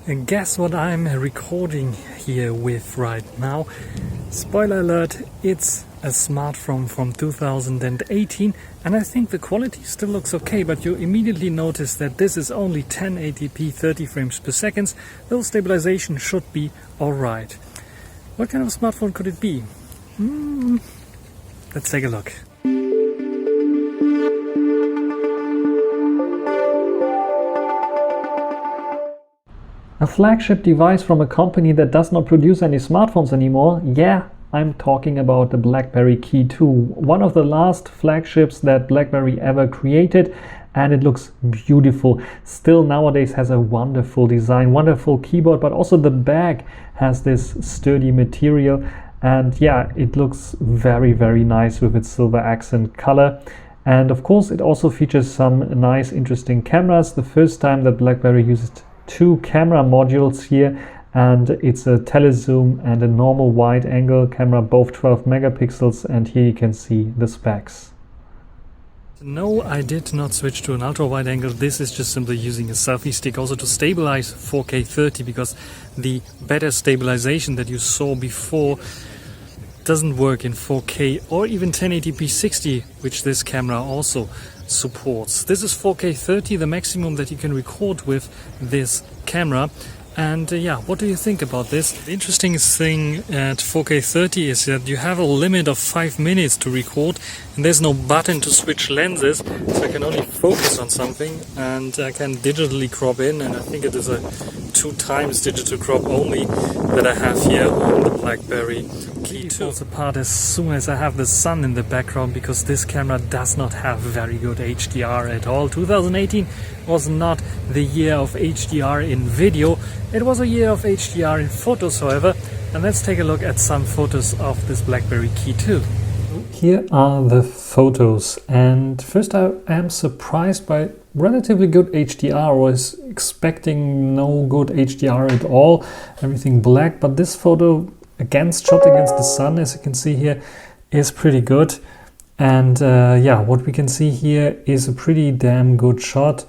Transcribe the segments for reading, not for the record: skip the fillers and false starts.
And guess what I'm recording here with right now? Spoiler alert, it's a smartphone from 2018 and I think the quality still looks okay, but you immediately notice that this is only 1080p 30 frames per second, though stabilization should be alright. What kind of smartphone could it be? Let's take a look. A flagship device from a company that does not produce any smartphones anymore? Yeah, I'm talking about the BlackBerry Key 2, one of the last flagships that BlackBerry ever created, and it looks beautiful. Still nowadays has a wonderful design, wonderful keyboard, but also the back has this sturdy material, and yeah, it looks very, very nice with its silver accent color. And of course it also features some nice, interesting cameras. The first time that BlackBerry used two camera modules here, and it's a telezoom and a normal wide angle camera, both 12 megapixels, and here you can see the specs. No, I did not switch to an ultra wide angle. This is just simply using a selfie stick also to stabilize 4K 30, because the better stabilization that you saw before doesn't work in 4K or even 1080p 60, which this camera also supports. This is 4K 30, the maximum that you can record with this camera. And yeah, what do you think about this? The interesting thing at 4K 30 is that you have a limit of 5 minutes to record, and there's no button to switch lenses, so I can only focus on something and I can digitally crop in, and I think it is a 2x digital crop only that I have here on the BlackBerry Key 2. It falls apart as soon as I have the sun in the background, because this camera does not have very good HDR at all. 2018 was not the year of HDR in video. It was a year of HDR in photos, however, and let's take a look at some photos of this BlackBerry Key 2. Here are the photos, and first I am surprised by relatively good HDR. I was expecting no good HDR at all, everything black, but this photo shot against the sun, as you can see here, is pretty good. And yeah, what we can see here is a pretty damn good shot.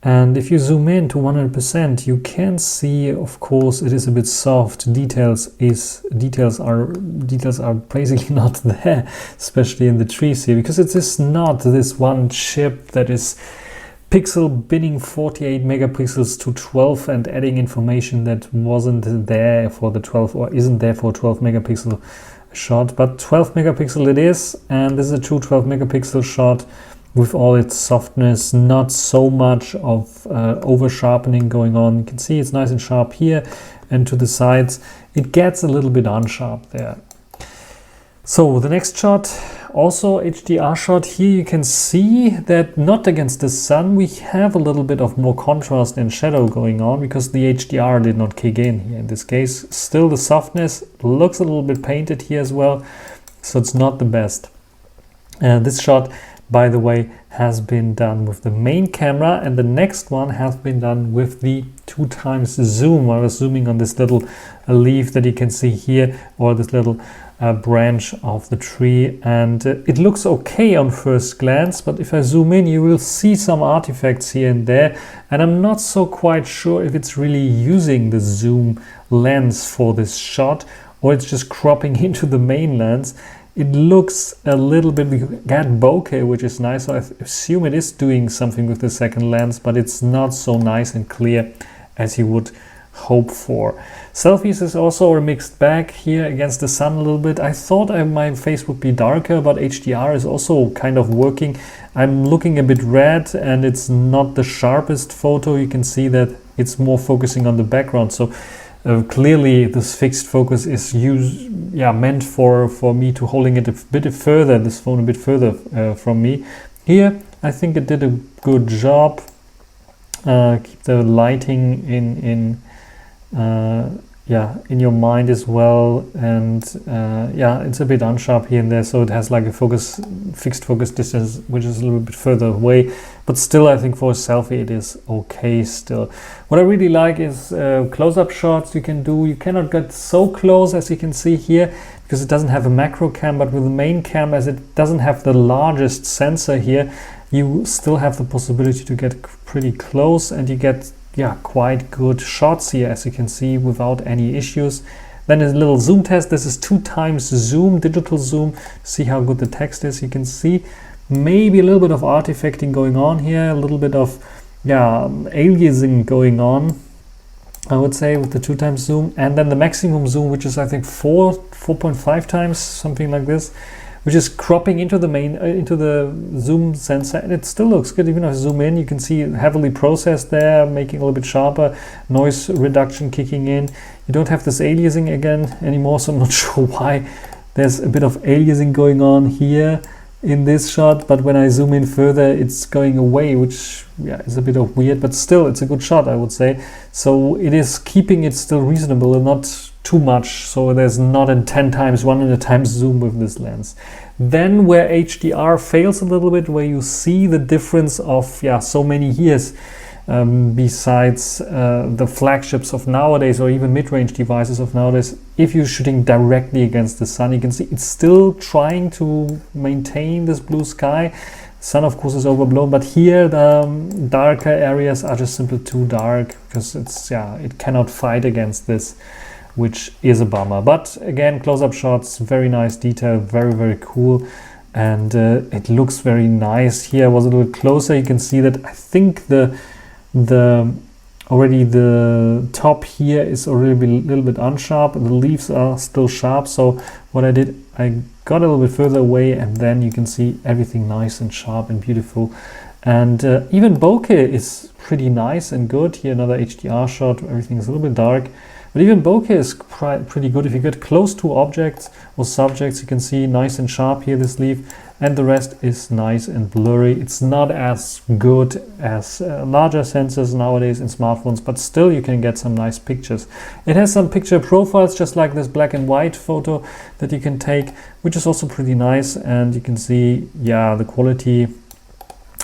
And if you zoom in to 100%, you can see, of course, it is a bit soft. Details are basically not there, especially in the trees here, because it is not this one chip that is pixel binning 48 megapixels to 12 and adding information that wasn't there for the 12 or isn't there for 12 megapixel shot, but 12 megapixel it is, and this is a true 12 megapixel shot with all its softness, not so much of over sharpening going on. You can see it's nice and sharp here, and to the sides it gets a little bit unsharp there. So the next shot, also HDR shot. Here you can see that not against the sun we have a little bit of more contrast and shadow going on, because the HDR did not kick in here in this case. Still the softness looks a little bit painted here as well, so it's not the best. This shot, by the way, has been done with the main camera, and the next one has been done with the 2x zoom. I was zooming on this little leaf that you can see here, or this little branch of the tree, and it looks okay on first glance, but if I zoom in you will see some artifacts here and there, and I'm not so quite sure if it's really using the zoom lens for this shot or it's just cropping into the main lens. It looks a little bit, we got bokeh, which is nice, so I assume it is doing something with the second lens, but it's not so nice and clear as you would hope for. Selfies is also a mixed bag here against the sun a little bit. I thought my face would be darker, but HDR is also kind of working. I'm looking a bit red, and it's not the sharpest photo. You can see that it's more focusing on the background, so clearly this fixed focus is meant for me to holding it a bit further, this phone a bit further from me. Here I think it did a good job. Keep the lighting in your mind as well, and it's a bit unsharp here and there, so it has like a fixed focus distance which is a little bit further away, but still I think for a selfie it is okay still. What I really like is close-up shots you can do. You cannot get so close as you can see here because it doesn't have a macro cam, but with the main cam, as it doesn't have the largest sensor here, you still have the possibility to get pretty close, and you get yeah, quite good shots here, as you can see, without any issues. Then a little zoom test. This is 2x zoom, digital zoom. See how good the text is. You can see maybe a little bit of artifacting going on here, a little bit of aliasing going on, I would say, with the 2x zoom. And then the maximum zoom, which is I think 4.5 times, something like this, which is cropping into the main into the zoom sensor, and it still looks good. Even if I zoom in, you can see heavily processed there, making a little bit sharper, noise reduction kicking in. You don't have this aliasing again anymore, so I'm not sure why there's a bit of aliasing going on here in this shot, but when I zoom in further, it's going away, which is a bit of weird, but still it's a good shot, I would say. So it is keeping it still reasonable and not too much, so there's not a 10x 100x zoom with this lens. Then where HDR fails a little bit, where you see the difference of so many years, besides the flagships of nowadays or even mid-range devices of nowadays, if you're shooting directly against the sun, you can see it's still trying to maintain this blue sky. Sun, of course, is overblown, but here the darker areas are just simply too dark, because it's it cannot fight against this, which is a bummer. But again, close-up shots, very nice detail, very, very cool, and it looks very nice. Here I was a little closer. You can see that I think the top here is already a little bit unsharp. The leaves are still sharp. So what I did, I got a little bit further away, and then you can see everything nice and sharp and beautiful. And even bokeh is pretty nice and good. Here another HDR shot. Everything is a little bit dark. But even bokeh is pretty good. If you get close to objects or subjects, you can see nice and sharp here, this leaf, and the rest is nice and blurry. It's not as good as larger sensors nowadays in smartphones, but still you can get some nice pictures. It has some picture profiles, just like this black and white photo that you can take, which is also pretty nice. And you can see, the quality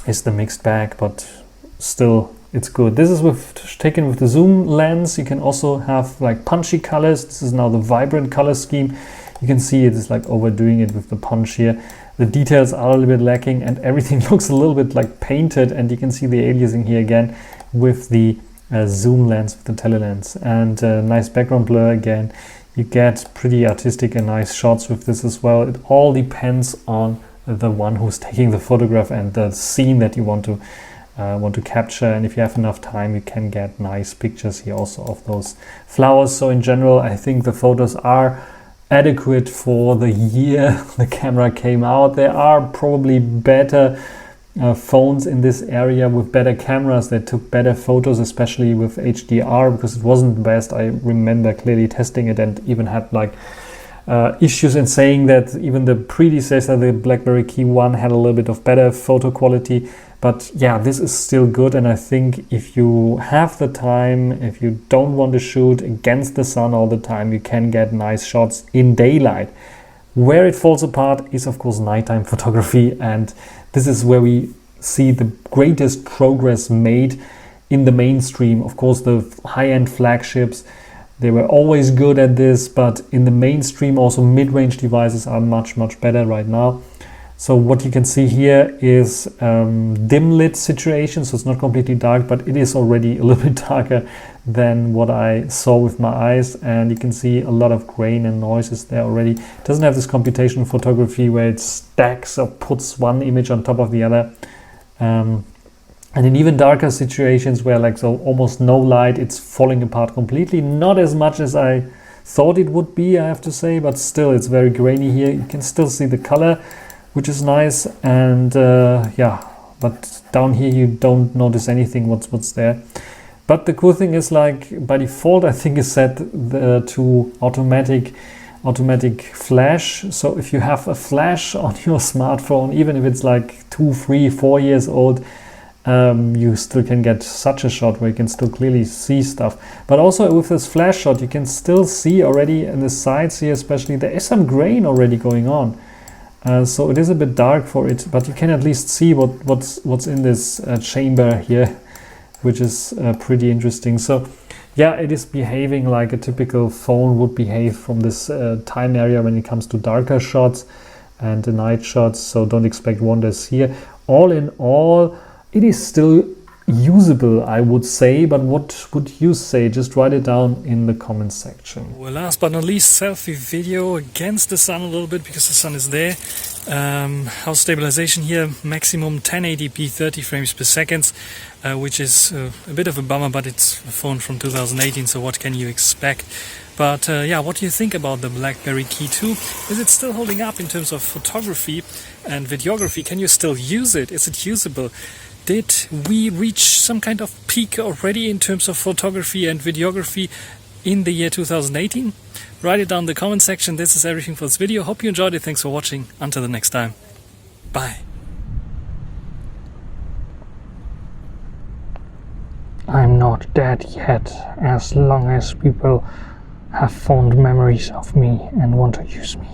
is the mixed bag, but still it's good. This is taken with the zoom lens. You can also have like punchy colors. This is now the vibrant color scheme. You can see it is like overdoing it with the punch here. The details are a little bit lacking, and everything looks a little bit like painted, and you can see the aliasing here again with the zoom lens, with the telelens, and nice background blur again. You get pretty artistic and nice shots with this as well. It all depends on the one who's taking the photograph and the scene that you want to capture, and if you have enough time, you can get nice pictures here also of those flowers. So in general, I think the photos are adequate for the year the camera came out. There are probably better phones in this area with better cameras that took better photos, especially with HDR, because it wasn't the best. I remember clearly testing it and even had like issues in saying that even the predecessor, the BlackBerry Key 1, had a little bit of better photo quality. But this is still good, and I think if you have the time, if you don't want to shoot against the sun all the time, you can get nice shots in daylight. Where it falls apart is, of course, nighttime photography, and this is where we see the greatest progress made in the mainstream. Of course, the high-end flagships, they were always good at this, but in the mainstream, also mid-range devices are much, much better right now. So what you can see here is dim lit situation, so it's not completely dark, but it is already a little bit darker than what I saw with my eyes, and you can see a lot of grain and noises there already. It doesn't have this computational photography where it stacks or puts one image on top of the other. And in even darker situations where almost no light, it's falling apart completely. Not as much as I thought it would be, I have to say, but still it's very grainy here. You can still see the color, which is nice, and but down here you don't notice anything what's there. But the cool thing is, like, by default I think is set to automatic flash. So if you have a flash on your smartphone, even if it's like 2, 3, 4 years old, you still can get such a shot where you can still clearly see stuff. But also with this flash shot, you can still see already in the sides here, especially, there is some grain already going on. So it is a bit dark for it, but you can at least see what's in this chamber here, which is pretty interesting. So it is behaving like a typical phone would behave from this time area when it comes to darker shots and the night shots. So don't expect wonders here. All in all, it is still usable, I would say, but what would you say? Just write it down in the comments section. Well, last but not least, selfie video against the sun a little bit because the sun is there. House stabilization here, maximum 1080p 30 frames per second, which is a bit of a bummer, but it's a phone from 2018, so what can you expect? But yeah, what do you think about the BlackBerry Key 2? Is it still holding up in terms of photography and videography? Can you still use it? Is it usable? Did we reach some kind of peak already in terms of photography and videography in the year 2018? Write it down in the comment section. This is everything for this video. Hope you enjoyed it. Thanks for watching. Until the next time. Bye. I'm not dead yet, as long as people have fond memories of me and want to use me.